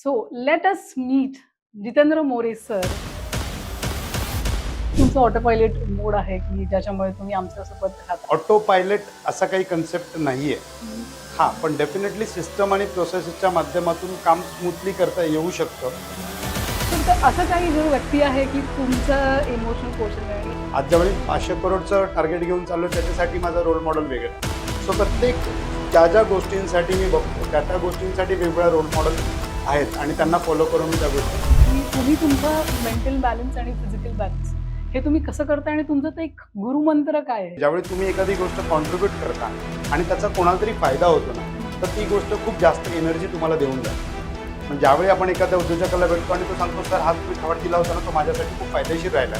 So let us meet Jitendra More sir. तुमचं auto pilot मोड आहे की ज्याच्यामुळे तुम्ही आमच्यासोबत राहता? ऑटो पायलट असा काही कन्सेप्ट नाहीये. हं. हां, पण डेफिनेटली सिस्टम आणि प्रोसेसच्या माध्यमातून काम स्मूथली करता येऊ शकतं. तर असं काही जो व्यक्ती आहे की तुमचं इमोशनल क्वेश्चन आहे. आज ज्यावेळी 500 करोडचं टार्गेट घेऊन चाललो त्याच्यासाठी माझा रोल मॉडेल वेगळा. सो प्रत्येक ज्या गोष्टींसाठी मी बघतो त्या गोष्टींसाठी वेगवेगळा रोल मॉडेल आहेत आणि त्यांना फॉलो करून मी त्या गोष्टी. की तुम्ही तुमचा मेंटल बॅलन्स आणि फिजिकल बॅलन्स हे तुम्ही कसं करता आणि तुमचं ते एक गुरुमंत्र काय आहे? ज्यावेळी तुम्ही एखादी गोष्ट कॉन्ट्रीब्यूट करता आणि त्याचा कोणाला तरी फायदा होतो ना, तर ती गोष्ट खूप जास्त एनर्जी तुम्हाला देऊन जाते. पण ज्यावेळी आपण एखाद्या उद्योजकाला भेटतो आणि तो सांगतो सर हा तुम्ही थॉट दिला होता ना तो माझ्यासाठी खूप फायदेशीर राहिला.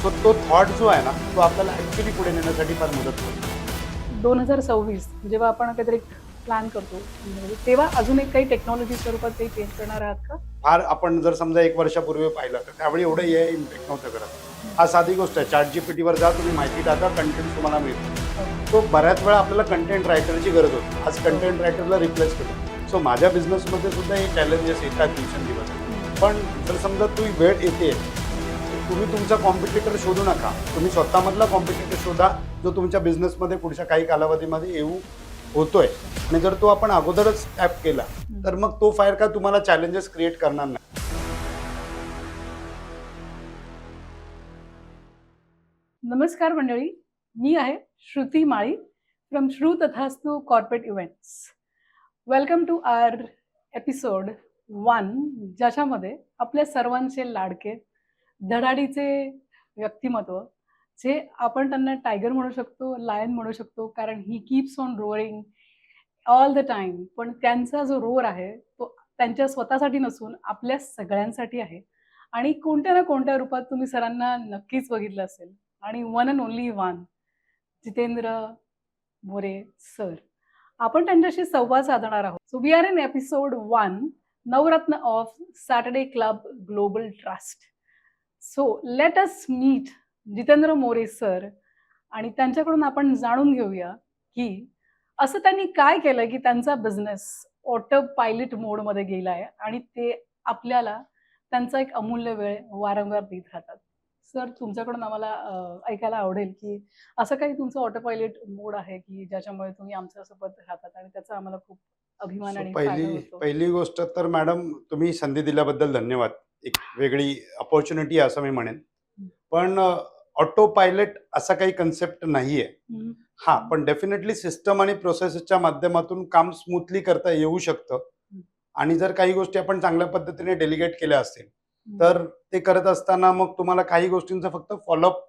सो तो थॉट जो आहे ना तो आपल्याला ॲक्च्युली पुढे नेण्यासाठी फार मदत करतो. 2026 जेव्हा आपण काहीतरी प्लॅन करतो म्हणजे तेव्हा अजून एक काही टेक्नॉलॉजी स्वरूपात काही चेंज करणार आहात का? फार आपण जर समजा 1 वर्षापूर्वी पाहिलं तर त्यावेळी एवढं AI इम्पॅक्ट नव्हतं करत. हा साधी गोष्ट आहे, ChatGPTवर जा, तुम्ही माहिती टाका, कंटेंट तुम्हाला मिळतो. तो बऱ्याच वेळा आपल्याला कंटेंट रायटरची गरज होती. आज कंटेंट रायटरला रिप्लेस केलं. सो माझ्या बिझनेसमध्ये सुद्धा हे चॅलेंजेस येतात दिवसेंदिवस. पण जर समजा तुम्ही वेळ येते, तुम्ही तुमचा कॉम्पिटिटर शोधू नका. तुम्ही स्वतःमधला कॉम्पिटिटर शोधा जो तुमच्या बिझनेसमध्ये पुढच्या काही कालावधीमध्ये येऊ होतोय. आणि जर तो आपण अगोदरच टॅप केला तर मग तो फायर काय तुम्हाला चॅलेंजेस क्रिएट करणार नाही. नमस्कार मंडळी, मी आहे श्रुती माळी from Shru Tathastu corporate events. Welcome to our episode 1 ज्याच्यामध्ये आपल्या सर्वांचे लाडके धडाडीचे व्यक्तिमत्व जे आपण त्यांना टायगर म्हणू शकतो, लायन म्हणू शकतो कारण he keeps on roaring all the time. पण त्यांचा जो रोर आहे तो त्यांच्या स्वतःसाठी नसून आपल्या सगळ्यांसाठी आहे आणि कोणत्या ना कोणत्या रूपात तुम्ही सरांना नक्कीच बघितलं असेल. आणि one and only one Jitendra More sir. आपण त्यांच्याशी संवाद साधणार आहोत. So we are in episode 1 Navratna of Saturday club global trust. So let us meet Jitendra More sir आणि त्यांच्याकडून आपण जाणून घेऊया की असं त्यांनी काय केलं की त्यांचा बिझनेस ऑटो पायलट मोडमध्ये गेलाय आणि ते आपल्याला त्यांचा एक अमूल्य वेळ वारंवार देत राहतात. सर तुमच्याकडून आम्हाला ऐकायला आवडेल की असं काही तुमचं ऑटो पायलट मोड आहे की ज्याच्यामुळे तुम्ही आमच्यासोबत राहतात आणि त्याचा आम्हाला खूप अभिमान सो आणि फायदा पहिली होतो. पहिली गोष्ट तर मॅडम तुम्ही संधी दिल्याबद्दल धन्यवाद. एक वेगळी अपॉर्च्युनिटी आहे असं मी म्हणेन. हं. पण ऑटो पायलट असा काही कन्सेप्ट नाहीये. हं. हां, पण डेफिनेटली सिस्टम आणि प्रोसेसच्या माध्यमातून काम स्मूथली करता येऊ शकतं. हं. आणि जर काही गोष्टी आपण चांगल्या पद्धतीने डेलिगेट केल्या असतील, हं. तर ते करत असताना मग तुम्हाला काही गोष्टींचा फक्त फॉलोअप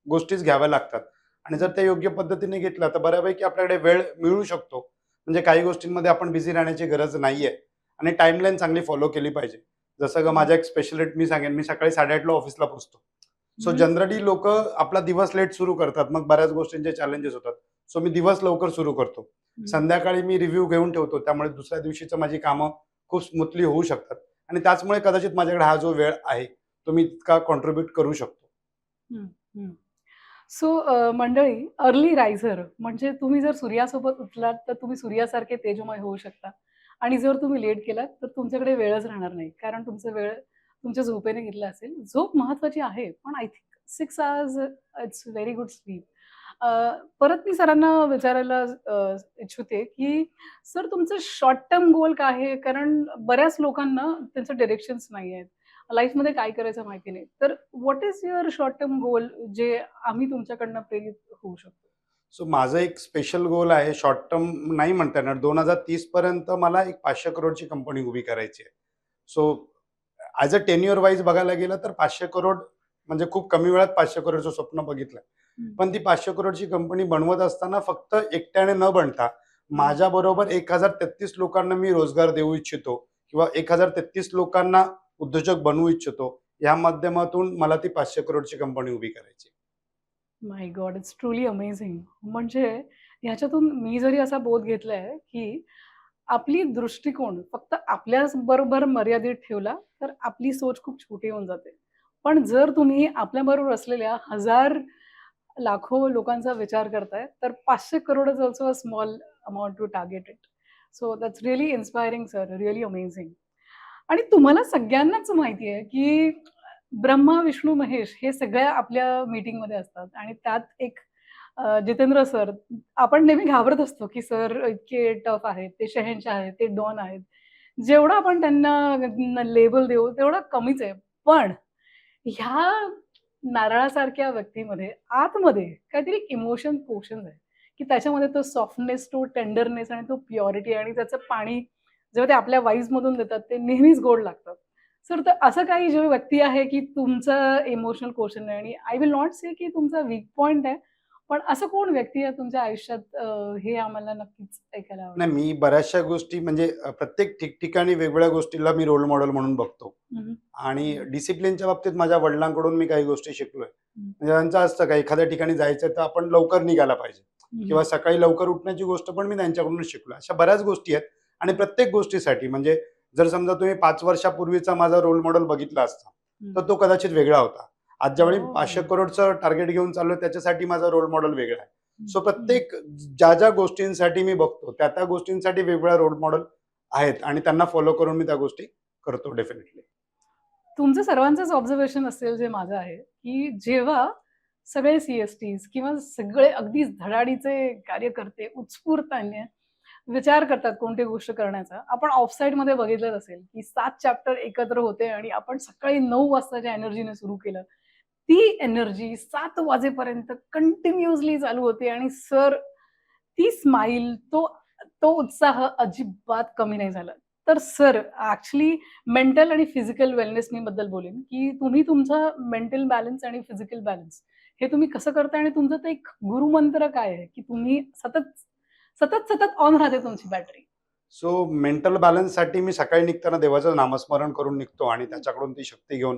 गोष्टीच घ्याव्या लागतात. आणि जर त्या योग्य पद्धतीने घेतल्या तर बऱ्यापैकी आपल्याकडे वेळ मिळू शकतो. म्हणजे काही गोष्टींमध्ये आपण बिझी राहण्याची गरज नाहीये आणि टाईमलाईन चांगली फॉलो केली पाहिजे. जसं का माझा एक स्पेशलिस्ट मी सांगेन, मी सकाळी 8:30 ला ऑफिसला पोहोचतो. सो जनरली लोकं आपला दिवस लेट सुरू करतात. मग बऱ्याच गोष्टींचे चॅलेंजेस होतात. सो मी दिवस लवकर सुरू करतो. संध्याकाळी मी रिव्ह्यू घेऊन ठेवतो. त्यामुळे दुसऱ्या दिवशीचं माझी कामं खूप स्मूथली होऊ शकतात. आणि त्याचमुळे कदाचित माझ्याकडे हा जो वेळ आहे, तो मी इतका कॉन्ट्रिब्यूट करू शकतो. सो मंडळी अर्ली रायझर म्हणजे तुम्ही जर सूर्यासोबत उठलात तर तुम्ही सूर्यासारखे तेजोमय होऊ शकता आणि जर तुम्ही लेट केलात तर तुमच्याकडे वेळच राहणार नाही कारण तुमचा वेळ तुमच्या झोपेने घेतला असेल. झोप महत्वाची आहे पण I think 6 hours it's very good sleep. परत मी सरांना विचारायला इच्छिते की सर तुमचं शॉर्ट टर्म गोल काय आहे? कारण बऱ्याच लोकांना त्यांचं डिरेक्शन्स नाही आहेत. लाईफमध्ये काय करायचं माहिती नाही. तर what is your short term goal जे आम्ही तुमच्याकडनं प्रेरित होऊ शकतो? सो माझं एक स्पेशल गोल आहे. शॉर्ट टर्म नाही म्हणता येणार. 2030 पर्यंत मला एक 500 करोडची कंपनी उभी करायची आहे. So as a tenure wise बघायला गेलं तर 500 करोड म्हणजे खूप कमी वेळात 500 करोडचं स्वप्न बघितलं. हं. पण ती 500 करोडची कंपनी बनवत असताना फक्त एकट्याने न बनता माझ्याबरोबर 1033 लोकांना मी रोजगार देऊ इच्छितो किंवा 1033 लोकांना उद्योजक बनवू इच्छितो. या माध्यमातून मला ती 500 करोडची कंपनी उभी करायची. माय गॉड! It's truly amazing. म्हणजे ह्याच्यातून मी जरी असा बोध घेतलाय, की आपली दृष्टिकोन फक्त आपल्याच बरोबर मर्यादित ठेवला, तर आपली सोच खूप छोटी होऊन जाते. पण जर तुम्ही आपल्याबरोबर असलेल्या हजार, लाखो लोकांचा विचार करताय, तर 500 crore is also a small amount to target it. So that's really inspiring sir, really amazing. आणि तुम्हाला सगळ्यांनाच माहिती आहे, की ब्रह्मा, विष्णू, महेश हे सगळ्या आपल्या मीटिंगमध्ये असतात आणि त्यात एक जितेंद्र सर, आपण नेहमी घाबरत असतो, की सर इतके टफ आहेत, ते शहेनशाह आहेत, ते डॉन आहेत. जेवढं आपण त्यांना लेबल देऊ तेवढं कमीच आहे. पण ह्या नारळासारख्या व्यक्तीमध्ये आतमध्ये काहीतरी इमोशन पोषण आहे, की त्याच्यामध्ये तो सॉफ्टनेस, तो टेंडरनेस आणि तो प्युरिटी आणि त्याचं पाणी जेव्हा ते आपल्या वाईजमधून देतात, ते नेहमीच गोड लागतं. सर, तर असं काही जे व्यक्ती आहे, की तुमचं इमोशनल क्वोशंट आहे आणि आय विल नॉट से की तुमचा वीक पॉइंट आहे, पण असं कोण व्यक्ती आहे तुमच्या आयुष्यात हे आम्हाला नक्कीच ऐकायला आवडेल. नाही, मी बऱ्याचशा गोष्टी म्हणजे प्रत्येक ठिकठिकाणी वेगवेगळ्या गोष्टीला मी रोल मॉडेल म्हणून बघतो. हं, आणि डिसिप्लिनच्या बाबतीत माझ्या वडिलांकडून मी काही गोष्टी शिकलोय. हं, म्हणजे त्यांचं असतं का एखाद्या ठिकाणी जायचं तर आपण लवकर निघायला पाहिजे हं, किंवा सकाळी लवकर उठण्याची गोष्ट पण मी त्यांच्याकडूनच शिकलो. अशा बऱ्याच गोष्टी आहेत आणि प्रत्येक गोष्टीसाठी म्हणजे जर समजा तुम्ही 5 वर्षापूर्वीचा माझा रोल मॉडेल बघितला असता, हं. तर तो कदाचित वेगळा होता. आज ज्यावेळी हो. 500 करोडचं टार्गेट घेऊन चाललोय त्याच्यासाठी माझा रोल मॉडेल वेगळा आहे. हं, सो हं. प्रत्येक ज्या गोष्टींसाठी मी बघतो, त्या गोष्टींसाठी वेगवेगळा रोल मॉडेल आहेत आणि त्यांना फॉलो करून मी त्या गोष्टी करतो डेफिनेटली. तुमचं सर्वांचंच ऑब्झर्वेशन असेल जे माझं आहे, की जेव्हा सगळे सी-एस-टीज किंवा सगळे अगदीच धडाडीचे कार्यकर्ते उत्स्फूर्ताने विचार करतात कोणती गोष्ट करण्याचा. आपण ऑफ साइडमध्ये बघितलंच असेल, की 7 चॅप्टर एकत्र होते आणि आपण सकाळी 9 वाजताच्या एनर्जीने सुरू केलं. ती एनर्जी 7 वाजेपर्यंत कंटिन्युअसली चालू होते आणि सर ती स्माईल, तो तो उत्साह अजिबात कमी नाही झाला. तर सर ॲक्चुअली मेंटल आणि फिजिकल वेलनेस मी बद्दल बोलेन, की तुम्ही तुमचा मेंटल बॅलन्स आणि फिजिकल बॅलन्स हे तुम्ही कसं करता आणि तुमचं ते एक गुरुमंत्र काय आहे, की तुम्ही सतत ऑन राहते तुमची बॅटरी? सो मेंटल बॅलन्ससाठी मी सकाळी निघताना देवाचं नामस्मरण करून निघतो आणि त्याच्याकडून ती शक्ती घेऊन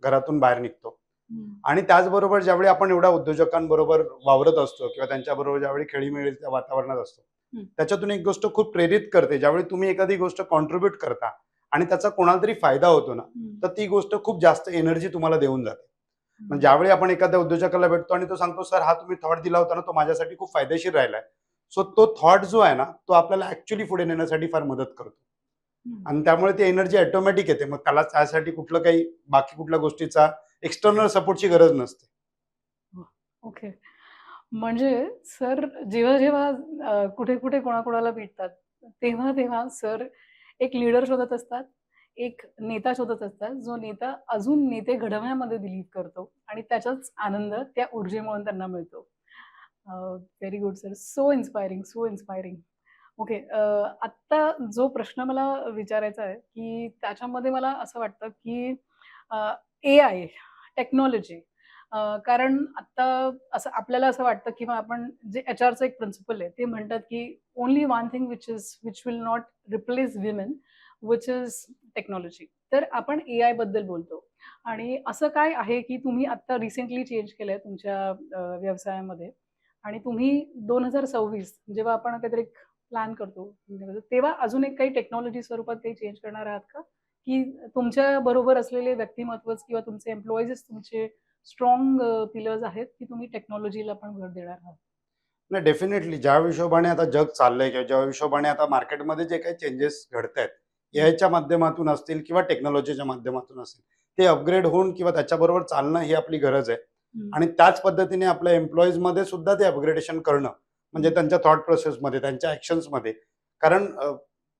घरातून बाहेर निघतो. हं, आणि त्याचबरोबर ज्यावेळी आपण एवढ्या उद्योजकांबरोबर वावरत असतो किंवा त्यांच्याबरोबर ज्यावेळी खेळीमेळीच्या वातावरणात असतो, हं, त्याच्यातून एक गोष्ट खूप प्रेरित करते. ज्यावेळी तुम्ही एखादी गोष्ट कॉन्ट्रीब्यूट करता आणि त्याचा कोणाला तरी फायदा होतो ना, हं, तर ती गोष्ट खूप जास्त एनर्जी तुम्हाला देऊन जाते. म्हणजे हं. ज्यावेळी आपण एखाद्या उद्योजकाला भेटतो आणि तो सांगतो, "सर, हा तुम्ही थॉट दिला होता ना, तो माझ्यासाठी खूप फायदेशीर राहिलाय." सो तो थॉट जो आहे ना, तो आपल्याला ॲक्चुअली पुढे नेण्यासाठी फार मदत करतो. हं. आणि त्यामुळे ती एनर्जी ऑटोमॅटिक येते. मग त्याला त्यासाठी कुठलं काही बाकी कुठल्या गोष्टीचा एक्सटर्नल सपोर्टची गरज नसते. हो. ओके. म्हणजे सर जेव्हा कुठे-कुठे कोणाकोणाला भेटतात, तेव्हा सर एक लीडर शोधत असतात, एक नेता शोधत असतात, जो नेता अजून नेते घडवण्यामध्ये बिलीव्ह करतो आणि त्याचाच आनंद त्या ऊर्जेमुळे त्यांना मिळतो. Very good sir. So inspiring, so inspiring. Okay. आत्ता जो प्रश्न मला विचारायचा आहे, की त्याच्यामध्ये मला असं वाटतं, की एआय, टेक्नॉलॉजी कारण आत्ता असं आपल्याला असं वाटतं किंवा आपण जे एचआरचं एक प्रिन्सिपल आहे, ते म्हणतात, की only one thing which will not replace women, which is technology. तर आपण एआयबद्दल बोलतो आणि असं काय आहे, की तुम्ही आत्ता रिसेंटली चेंज केलंय तुमच्या व्यवसायामध्ये आणि तुम्ही 2026 जेव्हा आपण काहीतरी प्लॅन करतो, म्हणजे तेव्हा अजून एक काही टेक्नॉलॉजी स्वरूपात काही चेंज करणार आहात का? की तुमच्या बरोबर असलेले व्यक्तिमत्वच किंवा तुमचे एम्प्लॉईजच तुमचे स्ट्राँग पिलर्स आहेत, की तुम्ही टेक्नॉलॉजीला पण भर देणार आहात? नाही, डेफिनेटली ज्या हिशोबाने आता जग चाललंय किंवा ज्या हिशोबाने आता मार्केटमध्ये जे काही चेंजेस घडतायत, हं, एआयच्या माध्यमातून असतील किंवा टेक्नॉलॉजीच्या माध्यमातून असतील, ते अपग्रेड होऊन किंवा त्याच्याबरोबर चालणं ही आपली गरज आहे. हं, आणि त्याच पद्धतीने आपल्या एम्प्लॉईजमध्ये सुद्धा ते अपग्रेडेशन करणं, म्हणजे हं, त्यांच्या थॉट प्रोसेसमध्ये, त्यांच्या ॲक्शन्समध्ये. कारण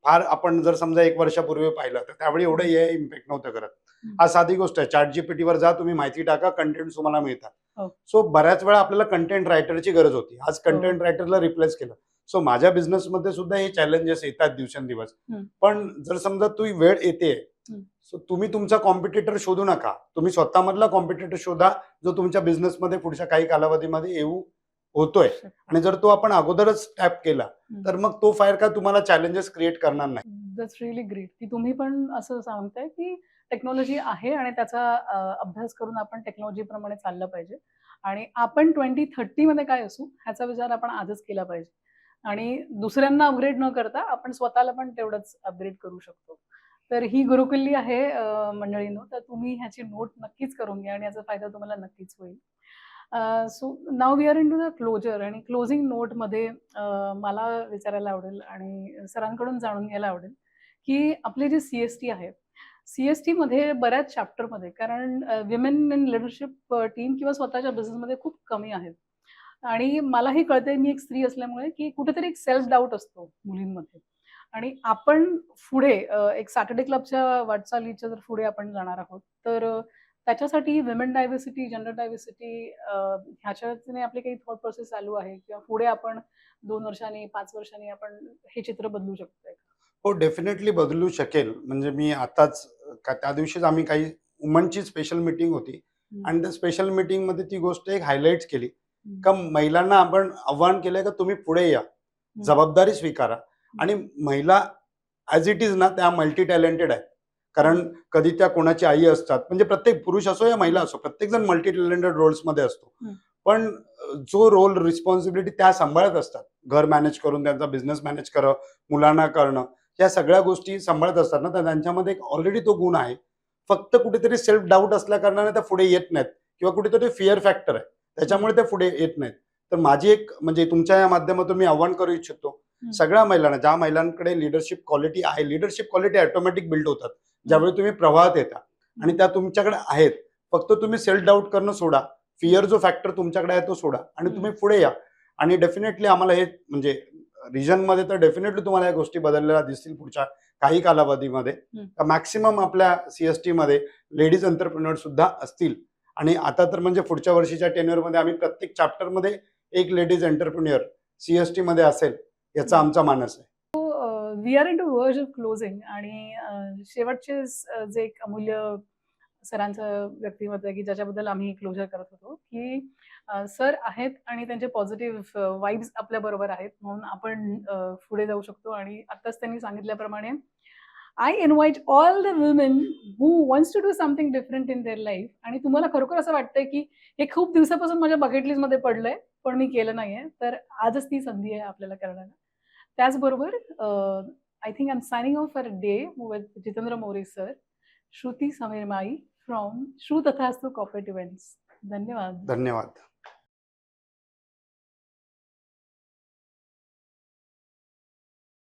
फार आपण जर समजा 1 वर्षापूर्वी पाहिलं, तर त्यावेळी एवढं हं, एआय इम्पॅक्ट नव्हतं करत. हं. आज साधी गोष्ट आहे, ChatGPTवर जा, तुम्ही माहिती टाका, कंटेंट तुम्हाला मिळतात. हो, सो बऱ्याच वेळा आपल्याला कंटेंट रायटरची गरज होती. आज हो. कंटेंट रायटरला रिप्लेस केलं. सो माझ्या बिझनेसमध्ये सुद्धा हे चॅलेंजेस येतात दिवसेंदिवस. हं, पण जर समजा ती वेळ येतेय, हं. सो तुम्ही तुमचा कॉम्पिटिटर शोधू नका. तुम्ही स्वतःमधला कॉम्पिटिटर शोधा, जो तुमच्या बिझनेसमध्ये पुढच्या काही कालावधीमध्ये येऊ होतोय. शकतो. आणि जर तो आपण अगोदरच टॅप केला, हं. तर मग तो फार काय तुम्हाला चॅलेंजेस क्रिएट करणार नाही. दॅट्स रिअली ग्रेट, की तुम्ही पण असं सांगताय, की टेक्नॉलॉजी आहे आणि त्याचा अभ्यास करून आपण टेक्नॉलॉजीप्रमाणे चाललं पाहिजे आणि आपण 2030 मध्ये काय असू ह्याचा विचार आपण आजच केला पाहिजे आणि दुसऱ्यांना अपग्रेड न करता आपण स्वतःला पण तेवढंच अपग्रेड करू शकतो. तर ही गुरुकिल्ली आहे मंडळींनो, तर तुम्ही ह्याची नोट नक्कीच करून घ्या आणि याचा फायदा तुम्हाला नक्कीच होईल. So now we are into the closure आणि क्लोजिंग नोटमध्ये मला विचारायला आवडेल आणि सरांकडून जाणून घ्यायला आवडेल, की आपले जे सी-एस-टी आहे, CST मध्ये बऱ्याच चॅप्टरमध्ये, कारण विमेन इन लिडरशिप टीम किंवा स्वतःच्या बिझनेसमध्ये खूप कमी आहेत. आणि मलाही कळतंय, मी एक स्त्री असल्यामुळे, की कुठेतरी एक सेल्फ डाऊट असतो मुलींमध्ये. आणि आपण पुढे एक सॅटर्डे क्लबच्या वाटचालीच्या जर पुढे आपण जाणार आहोत, तर त्याच्यासाठी विमेन डायव्हर्सिटी, जेंडर डायव्हर्सिटी ह्याच्याने आपली काही थॉट प्रोसेस चालू आहे किंवा पुढे आपण 2 वर्षांनी, 5 वर्षांनी आपण हे चित्र बदलू शकतोय? हो, डेफिनेटली बदलू शकेल. म्हणजे मी आताच त्या दिवशीच आम्ही काही वुमनची स्पेशल मीटिंग होती हं, आणि त्या स्पेशल मीटिंगमध्ये ती गोष्ट एक हायलाइट केली, हं, का महिलांना आपण आव्हान केलंय का तुम्ही पुढे या, हं, जबाबदारी स्वीकारा. आणि महिला ॲज इट इज ना त्या मल्टी टॅलेंटेड आहेत. कारण कधी त्या कोणाची आई असतात, म्हणजे प्रत्येक पुरुष असो या महिला असो, प्रत्येकजण मल्टी टॅलेंटेड रोल्समध्ये असतो. हं. पण जो रोल रिस्पॉन्सिबिलिटी त्या सांभाळत असतात, घर मॅनेज करून त्यांचा बिझनेस मॅनेज करणं, मुलांना करणं, या सगळ्या गोष्टी सांभाळत असतात ना, तर त्यांच्यामध्ये एक ऑलरेडी तो गुण आहे. फक्त कुठेतरी सेल्फ डाऊट असल्या कारणाने त्या पुढे येत नाहीत किंवा कुठेतरी फिअर फॅक्टर आहे. त्याच्यामुळे त्या पुढे येत नाहीत. तर माझी एक म्हणजे तुमच्या या माध्यमातून मी आव्हान करू इच्छितो, सगळ्या महिलांना, ज्या महिलांकडे लीडरशिप क्वालिटी आहे, लीडरशिप क्वालिटी ऑटोमॅटिक बिल्ड होतात. ज्यावेळी तुम्ही प्रवाहात येता आणि त्या तुमच्याकडे आहेत. फक्त तुम्ही सेल्फ डाऊट करणं सोडा. फिअर जो फॅक्टर तुमच्याकडे आहे तो सोडा आणि तुम्ही पुढे या. आणि डेफिनेटली आम्हाला हे म्हणजे रिजनमध्ये तर डेफिनेटली तुम्हाला या गोष्टी बदललेल्या दिसतील पुढच्या काही कालावधीमध्ये. मॅक्सिमम आपल्या CST मध्ये लेडीज एंटरप्रेन्योर सुद्धा असतील. आणि आता तर म्हणजे पुढच्या वर्षीच्या टेन्युअरमध्ये आम्ही प्रत्येक चॅप्टरमध्ये एक लेडीज एंटरप्रेन्योर CST मध्ये असेल, याचा आमचा मानस आहे. वी आर इन टू वर्ज ऑफ क्लोजिंग आणि शेवटचे जे एक अमूल्य सरांचं व्यक्तिमत्व आहे, की ज्याच्याबद्दल आम्ही क्लोजर करत होतो, की सर आहेत आणि त्यांचे पॉझिटिव्ह वाइब्स आपल्याबरोबर आहेत, म्हणून आपण पुढे जाऊ शकतो. आणि आत्ताच त्यांनी सांगितल्याप्रमाणे, I invite all the women who wants to do something different in their life. आणि तुम्हाला खरोखर असं वाटतंय, की हे खूप दिवसापासून माझ्या बकेट लिस्टमध्ये पडलंय, पण मी केलं नाहीये, तर आजच ती संधी आहे आपल्याला करण्याला. त्याचबरोबर I think I am signing off for a day with Jitendra More sir, Shruti Sameer Mai from Shru Tathastu corporate events. धन्यवाद. धन्यवाद.